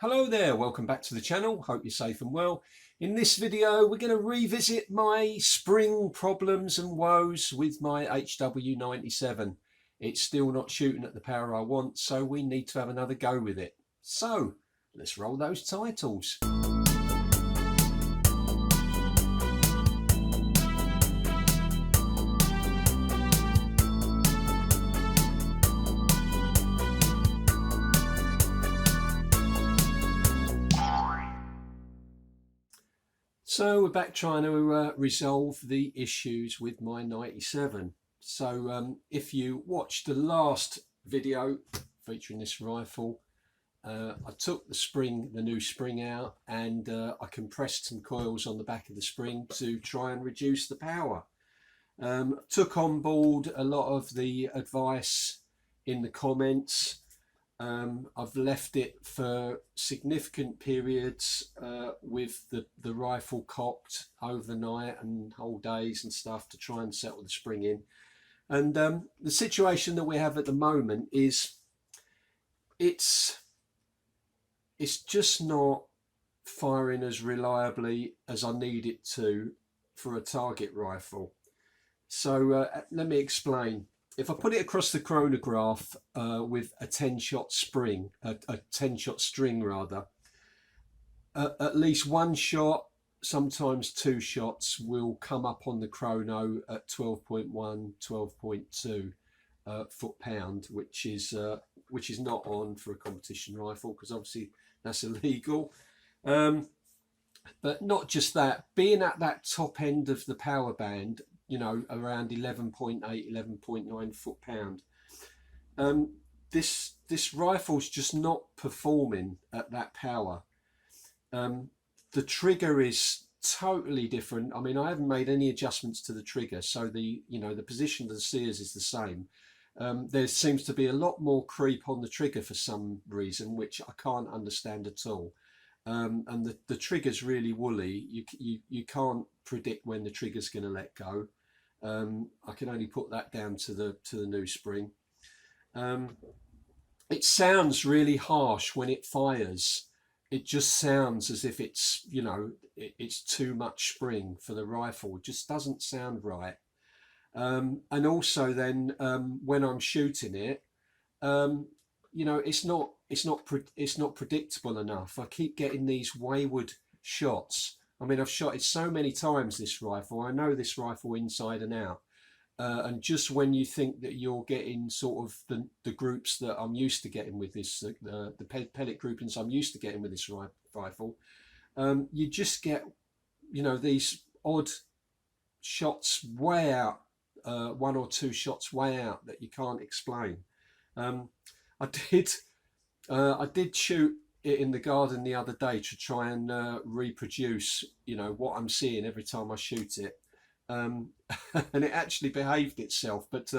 Hello there, welcome back to the channel. Hope you're safe and well. In this video we're going to revisit my spring problems and woes with my HW97. It's still not shooting at the power I want, so we need to have another go with it. So let's roll those titles. So we're back trying to resolve the issues with my 97. So if you watched the last video featuring this rifle, I took the new spring out, and I compressed some coils on the back of the spring to try and reduce the power. Took on board a lot of the advice in the comments. I've left it for significant periods with the rifle cocked overnight and whole days and stuff to try and settle the spring in. And the situation that we have at the moment is it's just not firing as reliably as I need it to for a target rifle. So let me explain. If I put it across the chronograph with a 10-shot spring, a 10-shot string rather, at least one shot, sometimes two shots, will come up on the chrono at 12.1, 12.2 foot-pound, which is not on for a competition rifle because obviously that's illegal. But not just that, being at that top end of the power band, you know, around 11.8, 11.9 foot-pound. This rifle's just not performing at that power. The trigger is totally different. I mean, I haven't made any adjustments to the trigger, so the position of the sears is the same. There seems to be a lot more creep on the trigger for some reason, which I can't understand at all. And the trigger's really woolly. You can't predict when the trigger's going to let go. I can only put that down to the new spring. It sounds really harsh when it fires. It just sounds as if it's, you know, it's too much spring for the rifle. It just doesn't sound right. And also then when I'm shooting it, you know, it's not predictable enough. I keep getting these wayward shots. I mean, I've shot it so many times, this rifle. I know this rifle inside and out. And just when you think that you're getting sort of the groups that I'm used to getting with this, the pellet groupings I'm used to getting with this rifle, you just get, you know, these odd shots way out, one or two shots way out that you can't explain. I did shoot it in the garden the other day to try and reproduce, you know, what I'm seeing every time I shoot it, and it actually behaved itself. But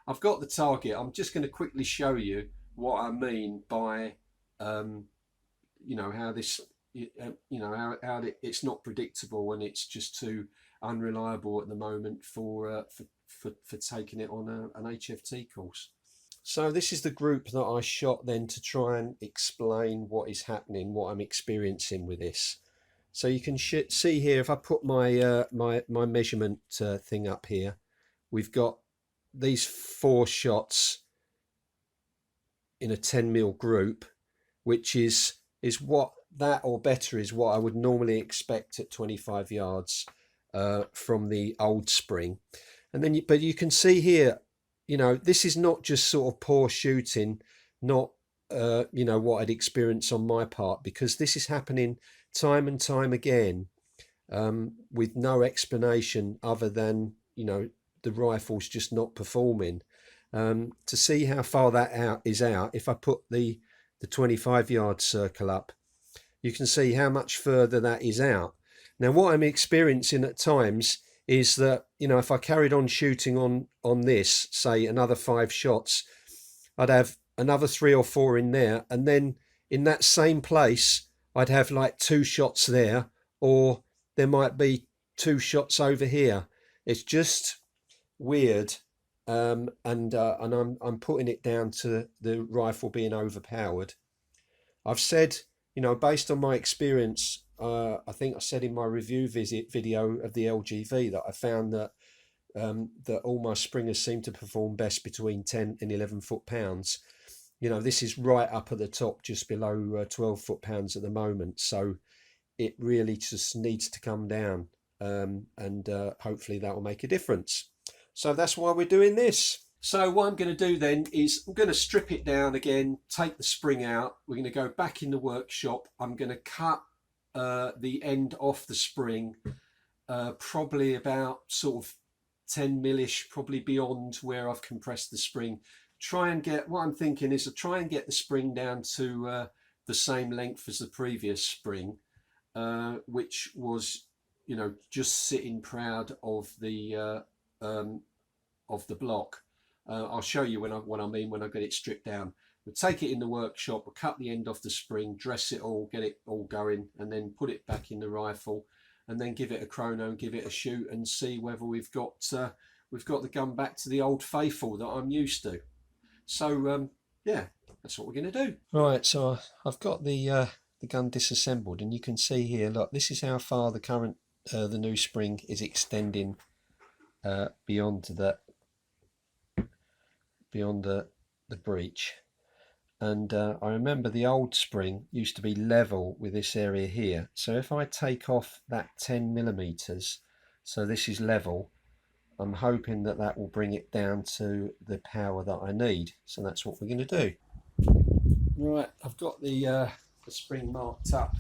I've got the target. I'm just going to quickly show you what I mean by you know, how this you know, how it's not predictable and it's just too unreliable at the moment for taking it on an HFT course. So this is the group that I shot then to try and explain what is happening, what I'm experiencing with this. So you can see here, if I put my my measurement thing up here, we've got these 4 shots in a 10mm group, which is what that, or better, is what I would normally expect at 25 yards from the old spring. And then but you can see here, you know, this is not just sort of poor shooting, not you know, what I'd experience on my part, because this is happening time and time again with no explanation other than, you know, the rifle's just not performing. To see how far that is out, if I put the 25-yard circle up, you can see how much further that is out. Now what I'm experiencing at times is that, you know, if I carried on shooting on this, say another 5 shots, I'd have another 3 or 4 in there, and then in that same place I'd have like 2 shots there, or there might be 2 shots over here. It's just weird, and I'm putting it down to the rifle being overpowered. I've said, you know, based on my experience, I think I said in my review video of the LGV that I found that that all my springers seem to perform best between 10 and 11 foot-pounds. You know, this is right up at the top, just below 12 foot-pounds at the moment. So it really just needs to come down, and hopefully that will make a difference. So that's why we're doing this. So what I'm going to do then is I'm going to strip it down again, take the spring out. We're going to go back in the workshop. I'm going to cut the end off the spring, probably about sort of 10 millish, probably beyond where I've compressed the spring. Try and get, what I'm thinking is to try and get the spring down to the same length as the previous spring, which was, you know, just sitting proud of the block. I'll show you what I mean when I get it stripped down. We'll take it in the workshop, we'll cut the end off the spring, dress it all, get it all going, and then put it back in the rifle, and then give it a chrono and give it a shoot and see whether we've got the gun back to the old faithful that I'm used to. So yeah, that's what we're going to do. Right, so I've got the gun disassembled, and you can see here, look, this is how far the new spring is extending beyond the breech. And I remember the old spring used to be level with this area here. So if I take off that 10 millimeters, so this is level, I'm hoping that that will bring it down to the power that I need. So that's what we're going to do. Right, I've got the spring marked up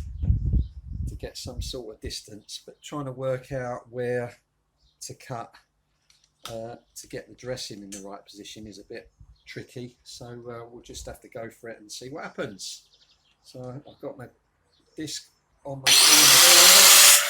to get some sort of distance, but trying to work out where to cut to get the dressing in the right position is a bit tricky, so we'll just have to go for it and see what happens. So I've got my disc on my phone.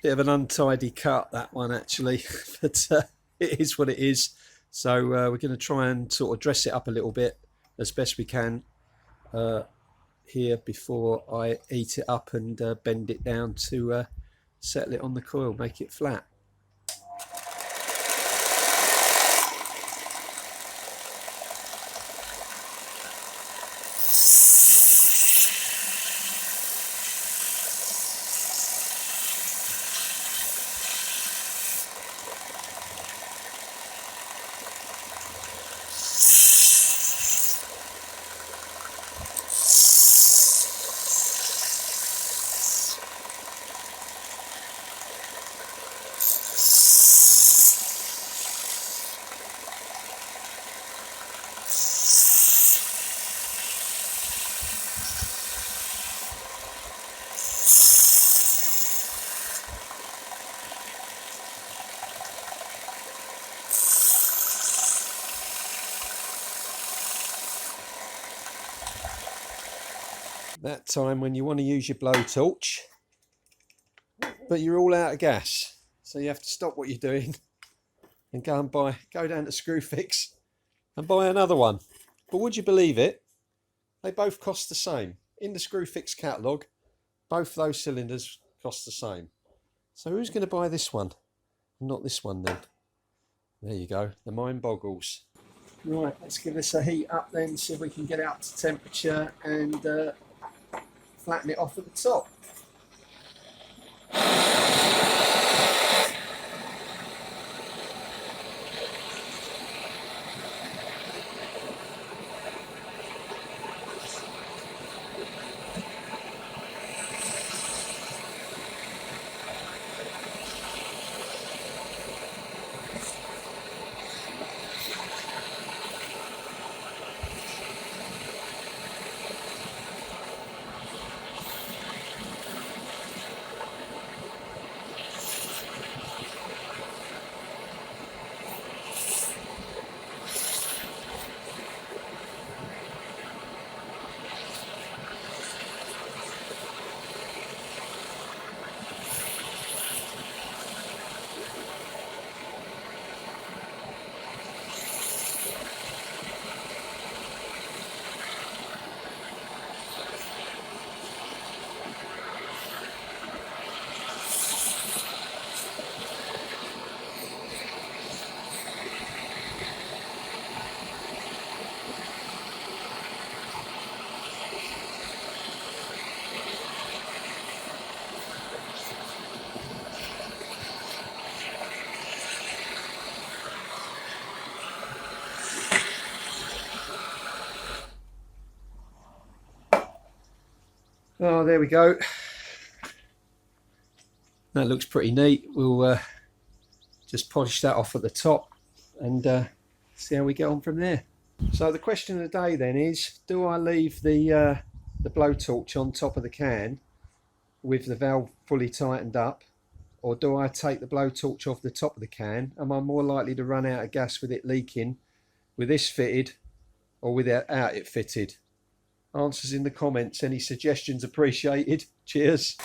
Bit of an untidy cut, that one actually, but it is what it is. So we're going to try and sort of dress it up a little bit as best we can here before I eat it up and bend it down to settle it on the coil, make it flat. That time when you want to use your blowtorch, but you're all out of gas, so you have to stop what you're doing and go down to Screwfix and buy another one. But would you believe it, they both cost the same. In the Screwfix catalogue, both those cylinders cost the same. So who's going to buy this one? Not this one then. There you go, the mind boggles. Right, let's give this a heat up then, see if we can get it up to temperature and flatten it off at the top. Oh, there we go. That looks pretty neat. We'll just polish that off at the top and see how we get on from there. So the question of the day then is, do I leave the blowtorch on top of the can with the valve fully tightened up, or do I take the blowtorch off the top of the can? Am I more likely to run out of gas with it leaking with this fitted or without it fitted? Answers in the comments. Any suggestions appreciated. Cheers.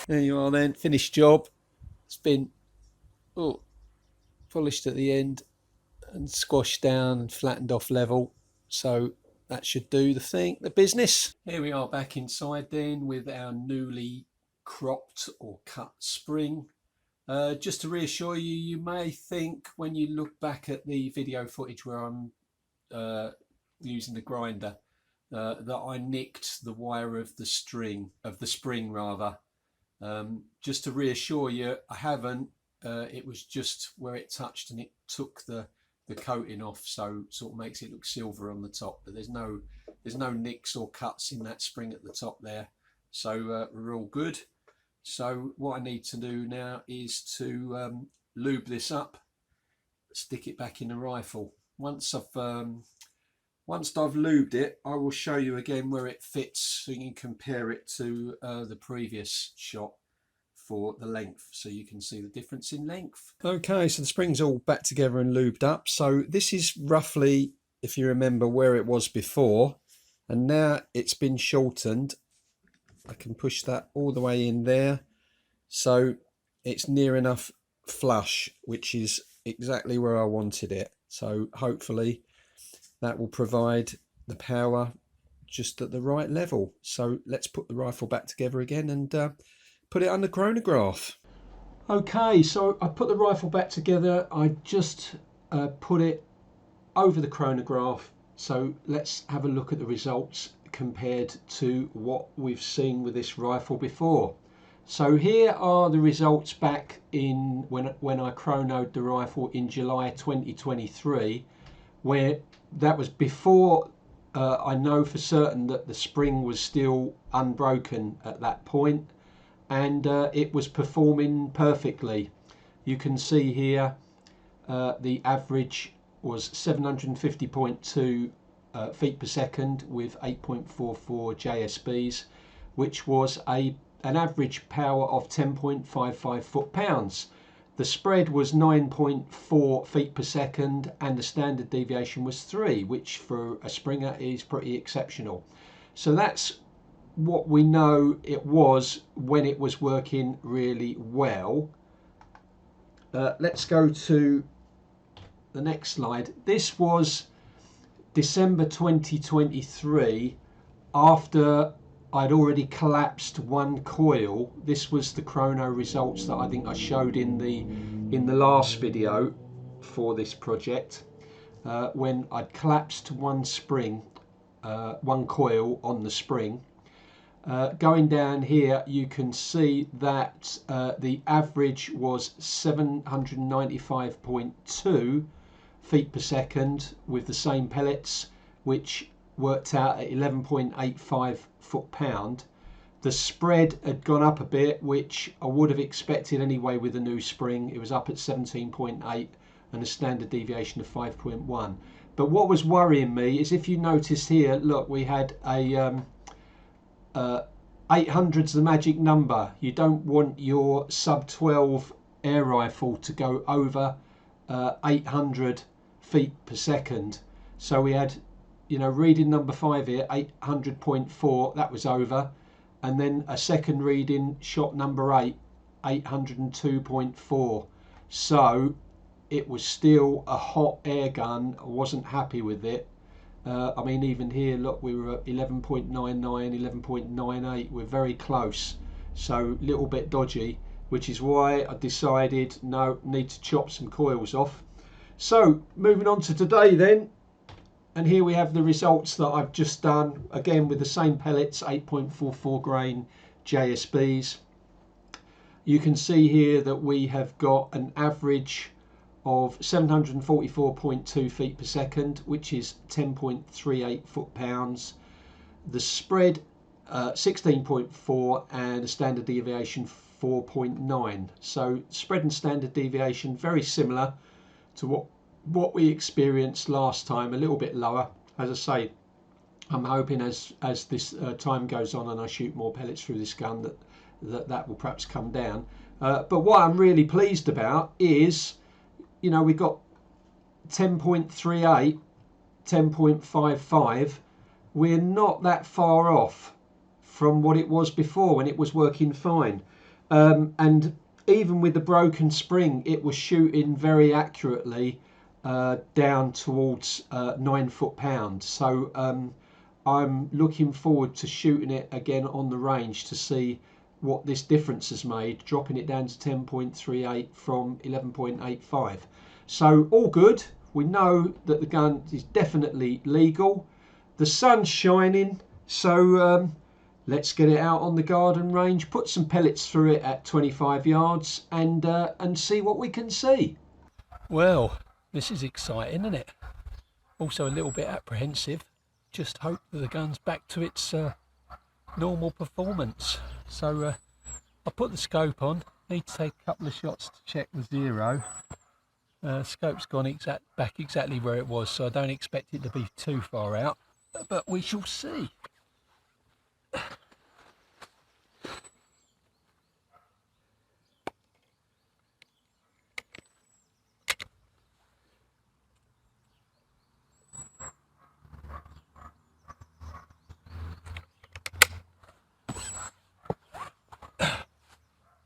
There you are then, finished job. It's been polished at the end and squashed down and flattened off level. So that should do the business. Here we are back inside then with our newly cropped or cut spring. Just to reassure you, you may think when you look back at the video footage where I'm using the grinder that I nicked the wire of the spring rather. Just to reassure you, I haven't. It was just where it touched and it took the coating off, so sort of makes it look silver on the top, but there's no nicks or cuts in that spring at the top there, so we're all good. So what I need to do now is to lube this up, stick it back in the rifle. Once I've lubed it, I will show you again where it fits so you can compare it to the previous shot for the length, so you can see the difference in length. Okay, so the spring's all back together and lubed up. So this is roughly, if you remember, where it was before, and now it's been shortened. I can push that all the way in there, so it's near enough flush, which is exactly where I wanted it. So hopefully that will provide the power just at the right level. So let's put the rifle back together again and put it under chronograph. Okay, so I put the rifle back together. I just put it over the chronograph. So let's have a look at the results compared to what we've seen with this rifle before. So here are the results back in when I chronoed the rifle in July 2023, where that was before I know for certain that the spring was still unbroken at that point, and it was performing perfectly. You can see here the average was 750.2 feet per second with 8.44 JSBs, which was an average power of 10.55 foot-pounds. The spread was 9.4 feet per second and the standard deviation was 3, which for a Springer is pretty exceptional. So that's what we know it was when it was working really well. Let's go to the next slide. This was December 2023, after I'd already collapsed one coil. This was the chrono results that I think I showed in the last video for this project, when I'd collapsed one spring, one coil on the spring. Going down here, you can see that the average was 795.2 feet per second with the same pellets, which worked out at 11.85 foot-pound. The spread had gone up a bit, which I would have expected anyway with the new spring. It was up at 17.8 and a standard deviation of 5.1. But what was worrying me is, if you notice here, look, we had a 800's the magic number. You don't want your sub 12 air rifle to go over 800 feet per second. So we had, reading number 5 here, 800.4, that was over, and then a second reading, shot number 8, 802.4. So it was still a hot air gun. I wasn't happy with it. I mean, even here, look, we were at 11.99, 11.98. We're very close, so a little bit dodgy, which is why I decided, no, need to chop some coils off. So moving on to today then, and here we have the results that I've just done, again with the same pellets, 8.44 grain JSBs. You can see here that we have got an average of 744.2 feet per second, which is 10.38 foot-pounds. The spread 16.4 and a standard deviation 4.9. So spread and standard deviation very similar to what we experienced last time, a little bit lower. As I say, I'm hoping as this time goes on and I shoot more pellets through this gun that will perhaps come down. But what I'm really pleased about is, you know, we got 10.38, 10.55. We're not that far off from what it was before when it was working fine. And even with the broken spring, it was shooting very accurately down towards 9 foot-pounds. So I'm looking forward to shooting it again on the range to see what this difference has made, dropping it down to 10.38 from 11.85. So all good. We know that the gun is definitely legal. The sun's shining, so let's get it out on the garden range, put some pellets through it at 25 yards and see what we can see. Well, this is exciting, isn't it? Also a little bit apprehensive. Just hope that the gun's back to its normal performance. So I put the scope on, need to take a couple of shots to check the zero. Scope's gone back exactly where it was, so I don't expect it to be too far out, but we shall see.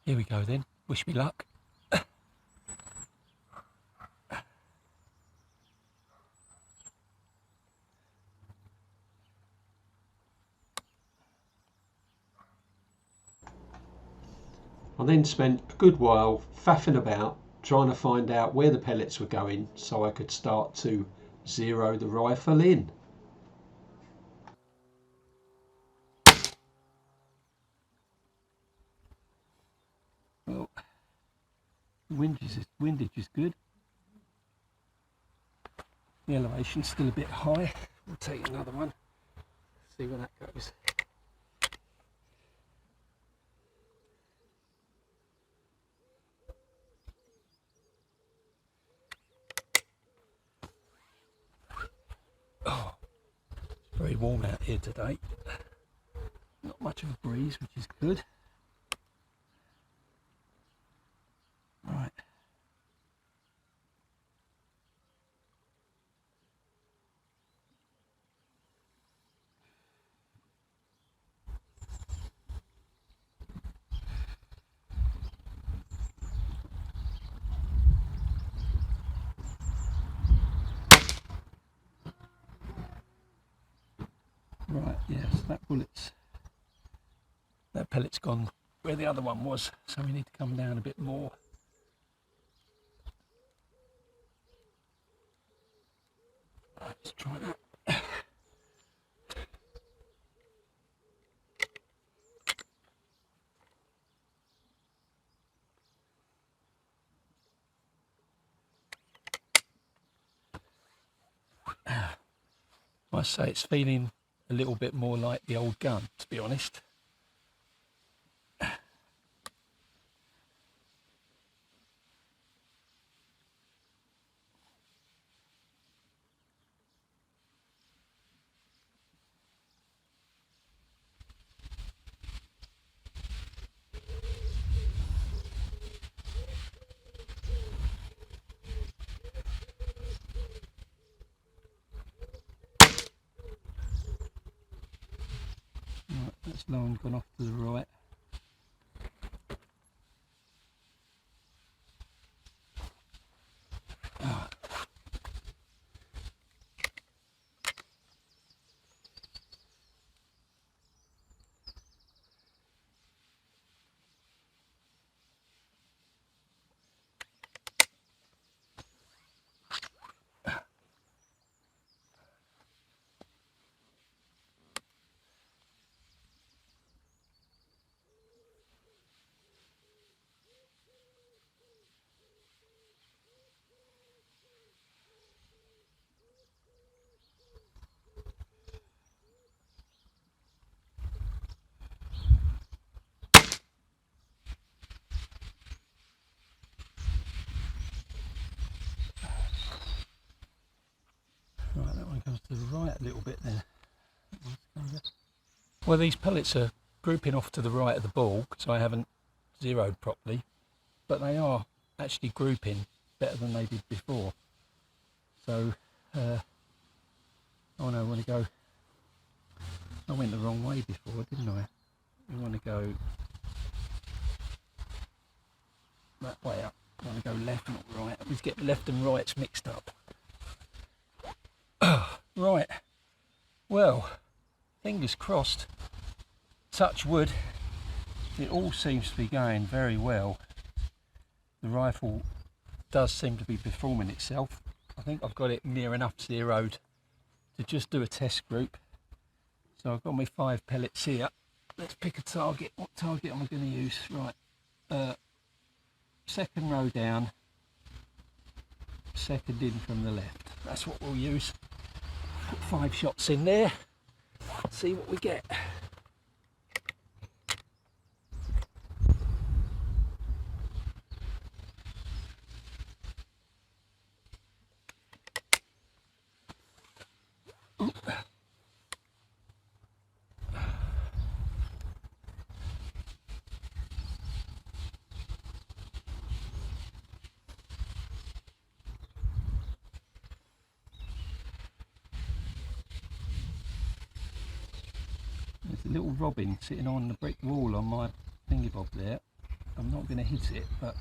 Here we go then, wish me luck. I then spent a good while faffing about trying to find out where the pellets were going so I could start to zero the rifle in. Well, windage is good. The elevation's still a bit high. We'll take another one, see where that goes. Oh, it's very warm out here today. Not much of a breeze, which is good. Right. Right, yes, that pellet's gone where the other one was, so we need to come down a bit more. Let's try that. I must say it's feeling a little bit more like the old gun, to be honest. Right, that's low and gone off to the right. to the right a little bit there. Well, these pellets are grouping off to the right of the ball because I haven't zeroed properly, but they are actually grouping better than they did before. So, oh no, I want to go, I went the wrong way before, didn't I? I want to go that way up. I want to go left, not right. I always get left and rights mixed up. Right, well, fingers crossed, touch wood, it all seems to be going very well. The rifle does seem to be performing itself. I think I've got it near enough zeroed to just do a test group. So I've got my 5 pellets here. Let's pick a target. What target am I going to use? Right, second row down, second in from the left. That's what we'll use. Put 5 shots in there, see what we get. There's a little robin sitting on the brick wall on my thingy bob there. I'm not going to hit it, but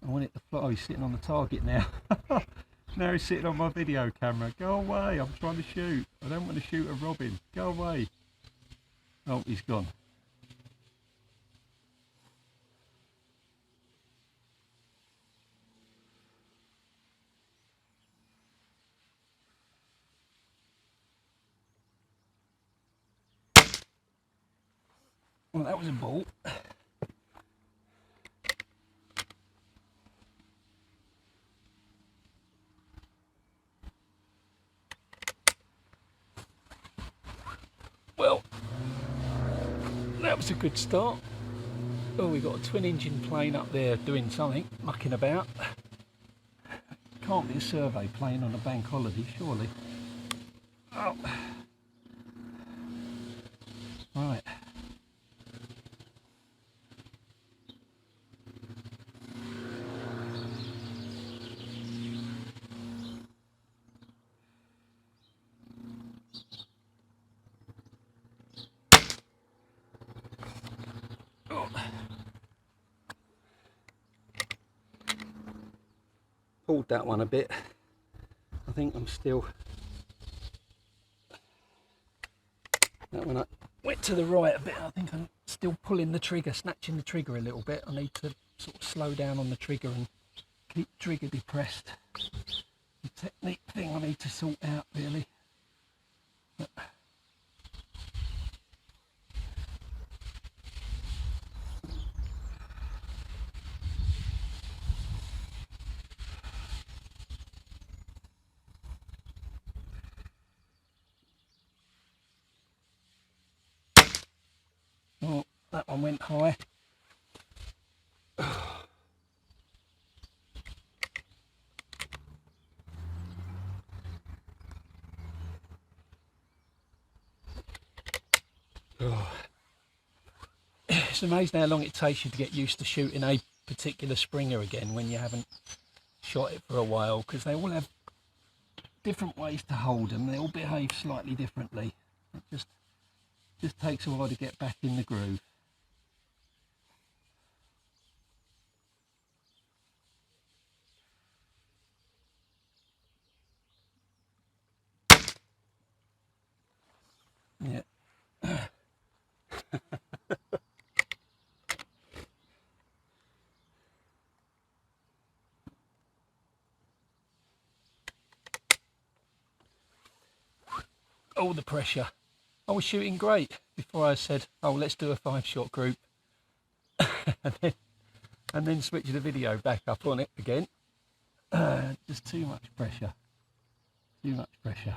I want it to fly. Oh, he's sitting on the target now. Now he's sitting on my video camera. Go away, I'm trying to shoot. I don't want to shoot a robin. Go away. Oh, he's gone. Well, that was a ball. Well, that was a good start. Oh, we got a twin engine plane up there doing something, mucking about. Can't be a survey plane on a bank holiday, surely. Oh. Right. Pulled that one a bit. I think I'm still, that one I went to the right a bit. I think I'm still pulling the trigger, snatching the trigger a little bit. I need to sort of slow down on the trigger and keep the trigger depressed. The technique thing I need to sort out really. But oh, that one went high. Oh. It's amazing how long it takes you to get used to shooting a particular Springer again when you haven't shot it for a while, because they all have different ways to hold them. They all behave slightly differently. It just takes a while to get back in the groove. Yeah. Oh, the pressure. I was shooting great before I said, oh, let's do a 5-shot group. and then switch the video back up on it again. Just too much pressure. Too much pressure.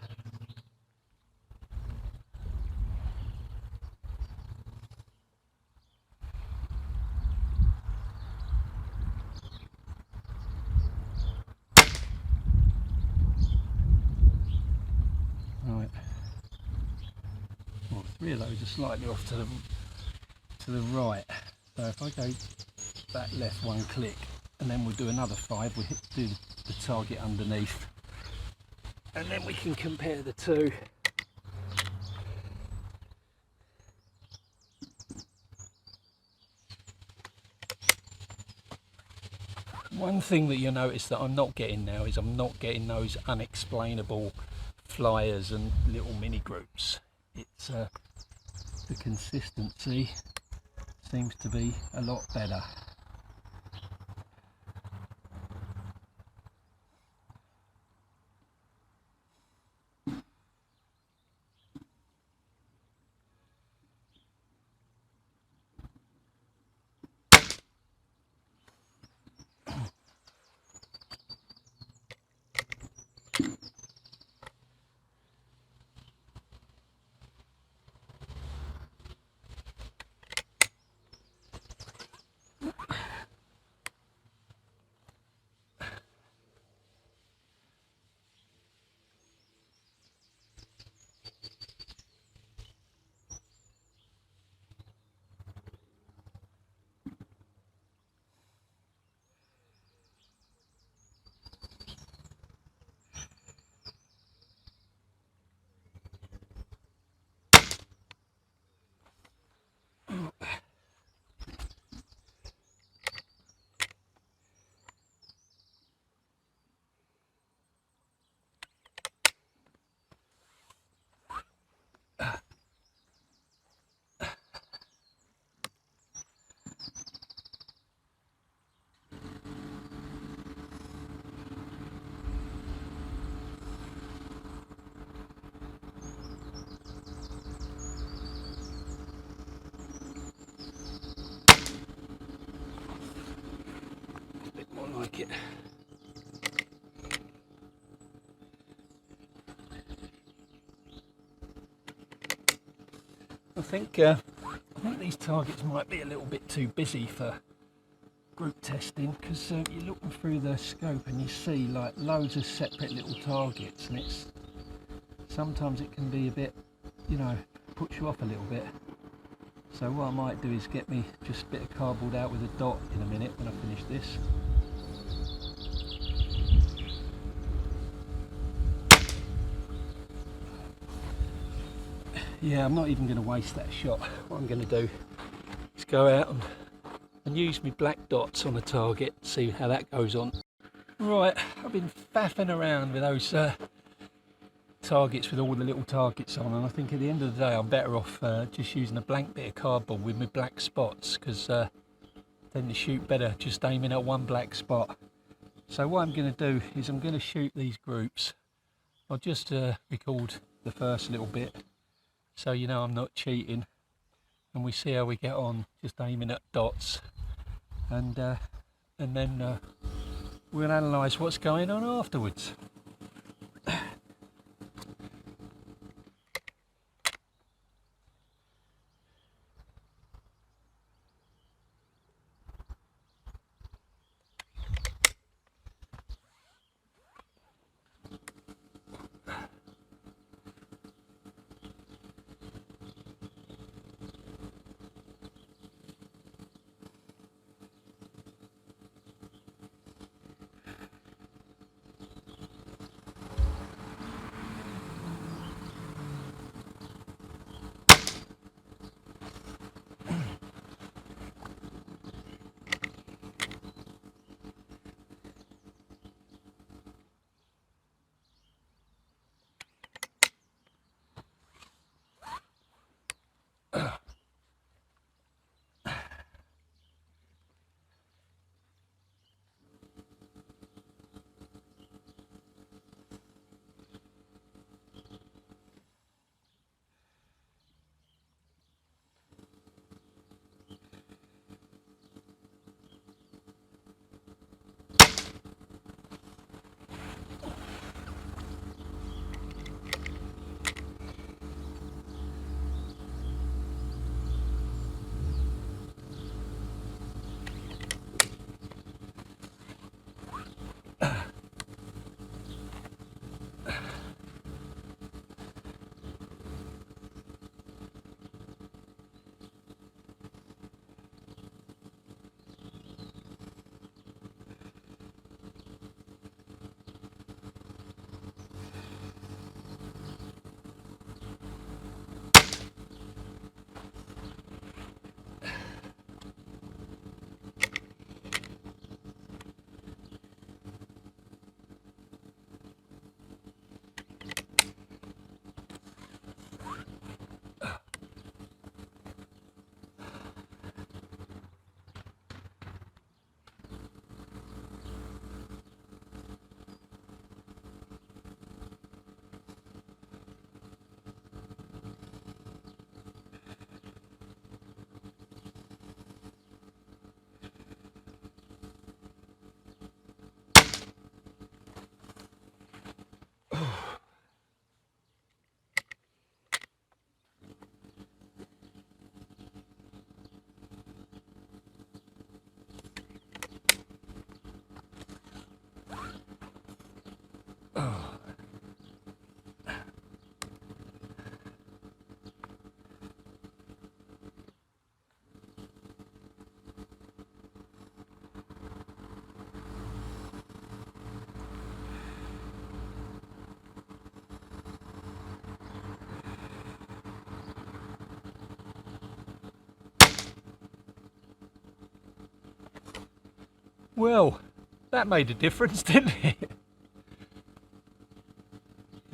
rear loads are slightly off to the right. So if I go that left one click, and then we'll do another 5, we do the target underneath, and then we can compare the two. One thing that you'll notice that I'm not getting now is I'm not getting those unexplainable flyers and little mini groups. It's the consistency seems to be a lot better. Like it. I think these targets might be a little bit too busy for group testing, because you're looking through the scope and you see like loads of separate little targets, and sometimes it can be a bit, you know, puts you off a little bit. So what I might do is get me just a bit of cardboard out with a dot in a minute when I finish this. Yeah, I'm not even going to waste that shot. What I'm going to do is go out and use my black dots on a target, see how that goes on. Right, I've been faffing around with those targets with all the little targets on, and I think at the end of the day I'm better off just using a blank bit of cardboard with my black spots, because I tend to shoot better just aiming at one black spot. So what I'm going to do is I'm going to shoot these groups. I'll just record the first little bit, so you know I'm not cheating, and we see how we get on just aiming at dots, and then we'll analyse what's going on afterwards. Well, that made a difference, didn't it?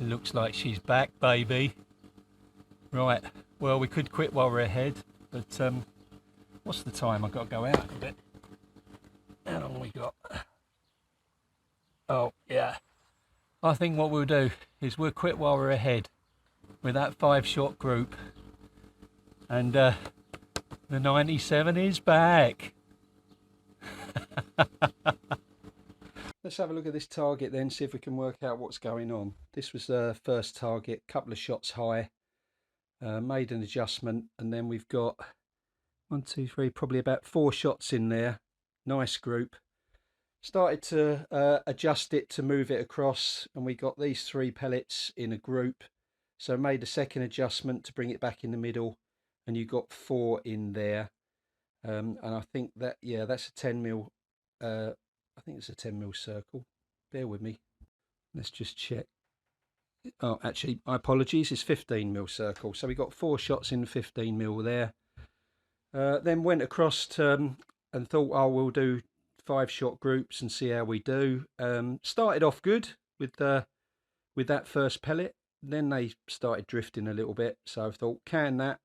It looks like she's back, baby. Right, well, we could quit while we're ahead, but what's the time? I've got to go out a bit. How long have we got? Oh, yeah. I think what we'll do is we'll quit while we're ahead with that 5-shot group. And the 97 is back. Let's have a look at this target then, see if we can work out what's going on. This was the first target, couple of shots high, made an adjustment, and then we've got 1, 2, 3, probably about 4 shots in there. Nice group. Started to adjust it to move it across, and we got these 3 pellets in a group. So made a second adjustment to bring it back in the middle, and you got 4 in there. And I think that, yeah, that's a 10mm. I think it's a 10mm circle. Bear with me. Let's just check. Oh, actually, my apologies. It's 15mm circle. So we got 4 shots in 15mm there. Then went across to, and thought, oh, we'll do 5-shot groups and see how we do. Started off good with that first pellet. Then they started drifting a little bit. So I thought, can that?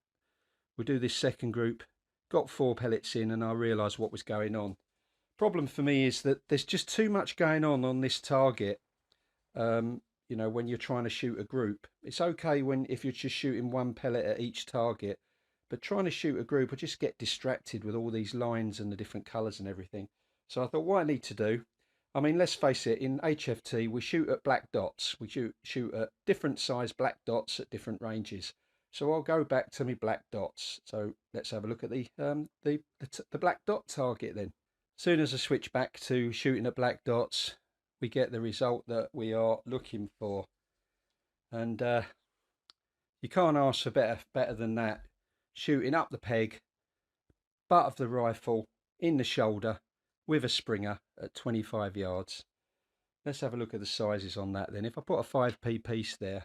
We'll do this second group. Got 4 pellets in, and I realised what was going on. Problem for me is that there's just too much going on this target. You know, when you're trying to shoot a group, it's okay if you're just shooting 1 pellet at each target, but trying to shoot a group, I just get distracted with all these lines and the different colours and everything. So I thought, what I need to do, I mean, let's face it, in HFT we shoot at black dots. We shoot at different size black dots at different ranges. So I'll go back to my black dots. So let's have a look at the black dot target then. As soon as I switch back to shooting at black dots, we get the result that we are looking for. And you can't ask for better than that. Shooting up the peg, butt of the rifle, in the shoulder, with a Springer at 25 yards. Let's have a look at the sizes on that then. If I put a 5p piece there,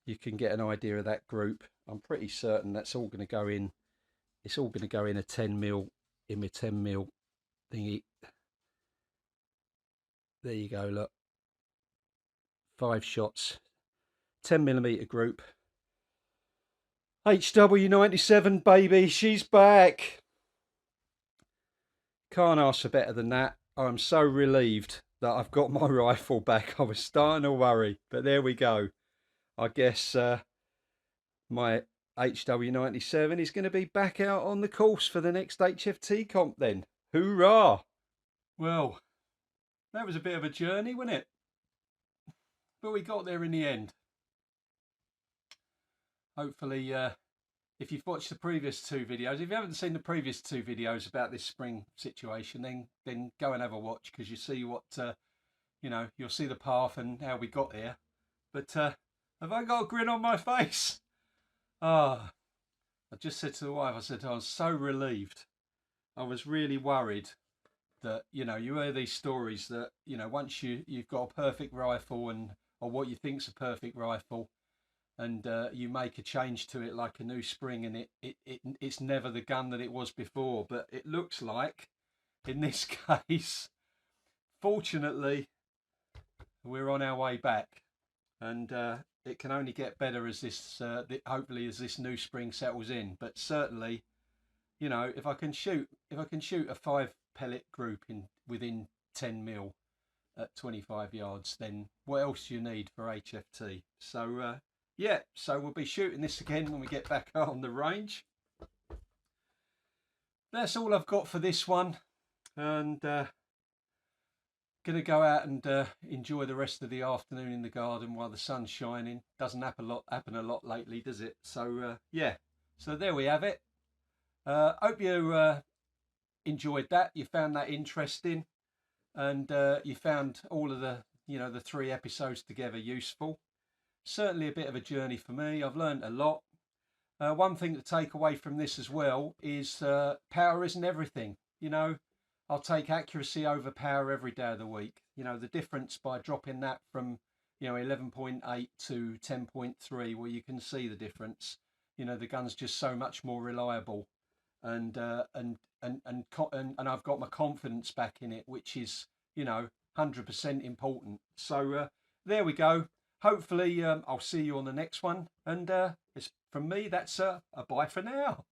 you can get an idea of that group. I'm pretty certain that's all going to go in. It's all going to go in a 10mm, in my 10mm thingy. There you go, look. 5 shots, 10mm group. HW97, baby, she's back. Can't ask for better than that. I'm so relieved that I've got my rifle back. I was starting to worry, but there we go. I guess my HW97 is going to be back out on the course for the next HFT comp then. Hoorah! Well, that was a bit of a journey, wasn't it? But we got there in the end. Hopefully, if you've watched the previous 2 videos, if you haven't seen the previous 2 videos about this spring situation, then go and have a watch, because you see what, you know, you'll see the path and how we got here. But have I got a grin on my face? Ah, I just said to the wife, I said, I was so relieved. I was really worried that, you know, you hear these stories that, you know, once you've got a perfect rifle, and or what you think's a perfect rifle, and you make a change to it like a new spring, and it's never the gun that it was before. But it looks like in this case, fortunately, we're on our way back, and it can only get better as this hopefully as this new spring settles in. But certainly, you know, if I can shoot a 5 pellet group within 10mm at 25 yards, then what else do you need for HFT? So yeah, so we'll be shooting this again when we get back on the range. That's all I've got for this one, and gonna go out and enjoy the rest of the afternoon in the garden while the sun's shining. Doesn't happen a lot lately, does it? So yeah, so there we have it. Hope you enjoyed that. You found that interesting, and you found all of the, you know, the 3 episodes together useful. Certainly a bit of a journey for me. I've learned a lot. One thing to take away from this as well is power isn't everything. You know, I'll take accuracy over power every day of the week. You know, the difference by dropping that from, you know, 11.8 to 10.3, well, you can see the difference. You know, the gun's just so much more reliable. and I've got my confidence back in it, which is, you know, 100% important. So there we go. Hopefully I'll see you on the next one, and it's from me, that's a bye for now.